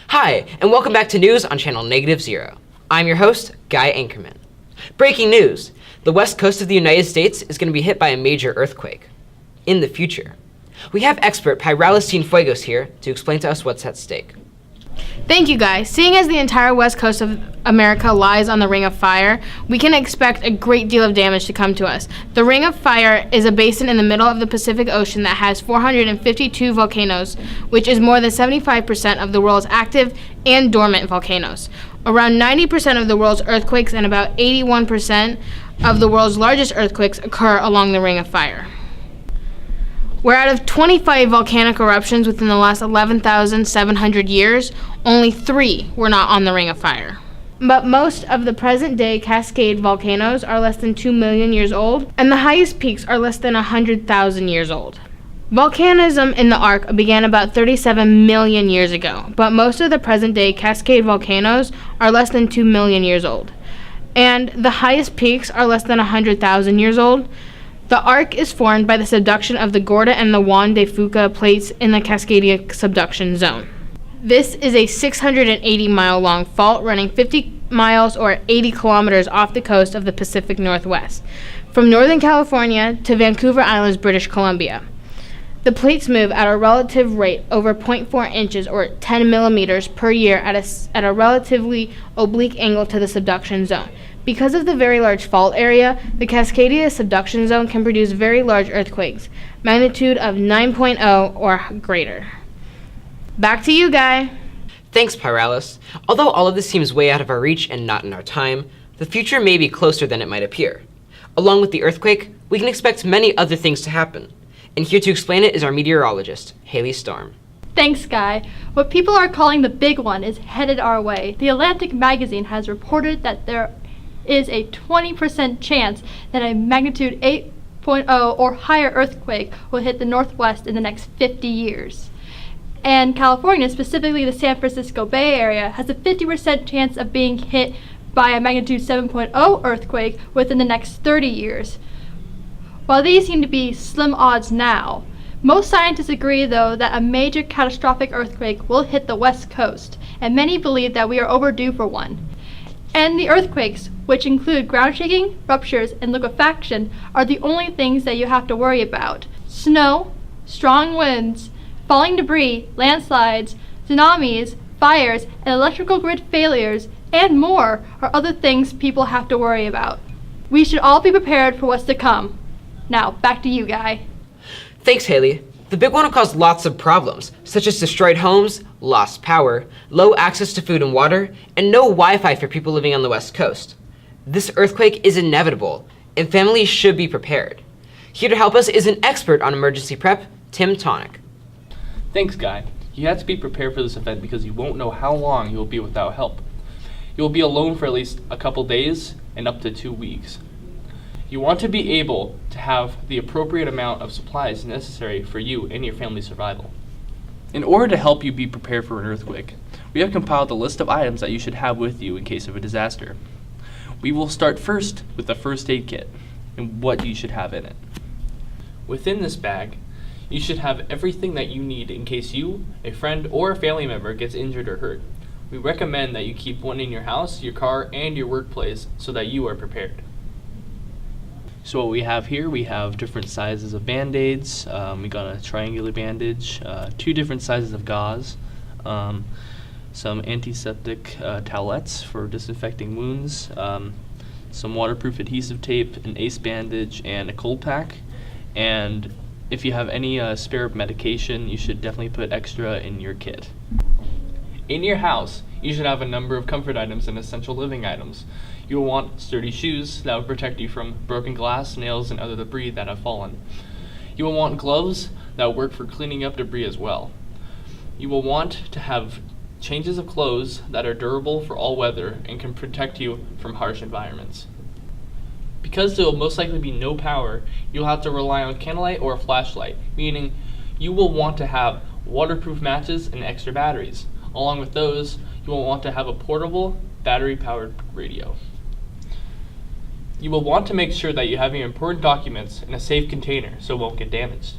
Hi, and welcome back to News on Channel Negative Zero. I'm your host, Guy Anchorman. Breaking news! The west coast of the United States is going to be hit by a major earthquake. In the future. We have expert Pyralis Cienfuegos here to explain to us what's at stake. Thank you, Guy. Seeing as the entire west coast of America lies on the Ring of Fire, we can expect a great deal of damage to come to us. The Ring of Fire is a basin in the middle of the Pacific Ocean that has 452 volcanoes, which is more than 75% of the world's active and dormant volcanoes. Around 90% of the world's earthquakes and about 81% of the world's largest earthquakes occur along the Ring of Fire. Where out of 25 volcanic eruptions within the last 11,700 years, only 3 were not on the Ring of Fire. But most of the present-day Cascade volcanoes are less than 2 million years old, and the highest peaks are less than 100,000 years old. Volcanism in the Ark began about 37 million years ago, but most of the present-day Cascade volcanoes are less than 2 million years old, and the highest peaks are less than 100,000 years old. The Ark is formed by the subduction of the Gorda and the Juan de Fuca plates in the Cascadia subduction zone. This is a 680-mile-long fault running 50 miles or 80 kilometers off the coast of the Pacific Northwest, from Northern California to Vancouver Islands, British Columbia. The plates move at a relative rate over 0.4 inches or 10 millimeters per year at a relatively oblique angle to the subduction zone. Because of the very large fault area, the Cascadia subduction zone can produce very large earthquakes, magnitude of 9.0 or greater. Back to you, Guy. Thanks, Pyralis. Although all of this seems way out of our reach and not in our time, the future may be closer than it might appear. Along with the earthquake, we can expect many other things to happen. And here to explain it is our meteorologist, Haley Storm. Thanks, Guy. What people are calling the big one is headed our way. The Atlantic magazine has reported that there is a 20% chance that a magnitude 8.0 or higher earthquake will hit the Northwest in the next 50 years. And California, specifically the San Francisco Bay Area, has a 50% chance of being hit by a magnitude 7.0 earthquake within the next 30 years. While these seem to be slim odds now, most scientists agree, though, that a major catastrophic earthquake will hit the West Coast, and many believe that we are overdue for one. And the earthquakes, which include ground shaking, ruptures, and liquefaction, are the only things that you have to worry about. Snow, strong winds, falling debris, landslides, tsunamis, fires, and electrical grid failures, and more are other things people have to worry about. We should all be prepared for what's to come. Now, back to you, Guy. Thanks, Haley. The big one will cause lots of problems, such as destroyed homes, lost power, low access to food and water, and no Wi-Fi for people living on the West Coast. This earthquake is inevitable, and families should be prepared. Here to help us is an expert on emergency prep, Tim Tonic. Thanks, Guy. You have to be prepared for this event because you won't know how long you will be without help. You will be alone for at least a couple days and up to 2 weeks. You want to be able to have the appropriate amount of supplies necessary for you and your family's survival. In order to help you be prepared for an earthquake, we have compiled a list of items that you should have with you in case of a disaster. We will start first with the first aid kit and what you should have in it. Within this bag, you should have everything that you need in case you, a friend, or a family member gets injured or hurt. We recommend that you keep one in your house, your car, and your workplace so that you are prepared. So what we have here, we have different sizes of Band-Aids. We got a triangular bandage, 2 different sizes of gauze, some antiseptic towelettes for disinfecting wounds, some waterproof adhesive tape, an ACE bandage, and a cold pack. And if you have any spare medication, you should definitely put extra in your kit. In your house, you should have a number of comfort items and essential living items. You will want sturdy shoes that will protect you from broken glass, nails, and other debris that have fallen. You will want gloves that will work for cleaning up debris as well. You will want to have changes of clothes that are durable for all weather and can protect you from harsh environments. Because there will most likely be no power, you'll have to rely on candlelight or a flashlight, meaning you will want to have waterproof matches and extra batteries. Along with those, you will want to have a portable, battery-powered radio. You will want to make sure that you have your important documents in a safe container so it won't get damaged.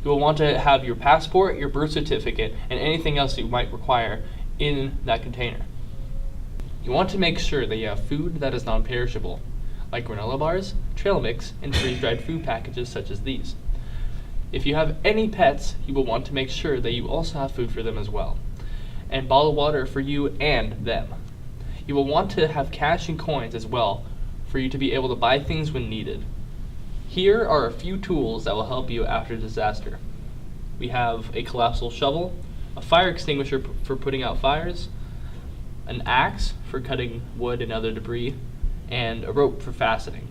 You will want to have your passport, your birth certificate, and anything else you might require in that container. You want to make sure that you have food that is non-perishable, like granola bars, trail mix, and freeze-dried food packages such as these. If you have any pets, you will want to make sure that you also have food for them as well, and bottled water for you and them. You will want to have cash and coins as well for you to be able to buy things when needed. Here are a few tools that will help you after disaster. We have a collapsible shovel, a fire extinguisher for putting out fires, an axe for cutting wood and other debris, and a rope for fastening.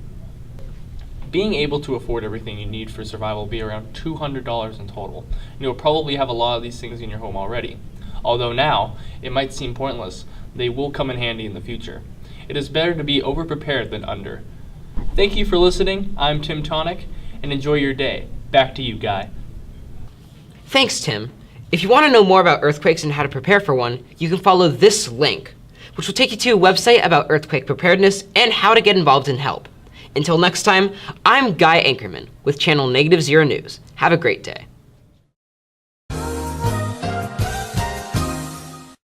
Being able to afford everything you need for survival will be around $200 in total, and you'll probably have a lot of these things in your home already. Although now, it might seem pointless, they will come in handy in the future. It is better to be over-prepared than under. Thank you for listening. I'm Tim Tonic, and enjoy your day. Back to you, Guy. Thanks, Tim. If you want to know more about earthquakes and how to prepare for one, you can follow this link, which will take you to a website about earthquake preparedness and how to get involved and help. Until next time, I'm Guy Ankerman with Channel -0 News. Have a great day.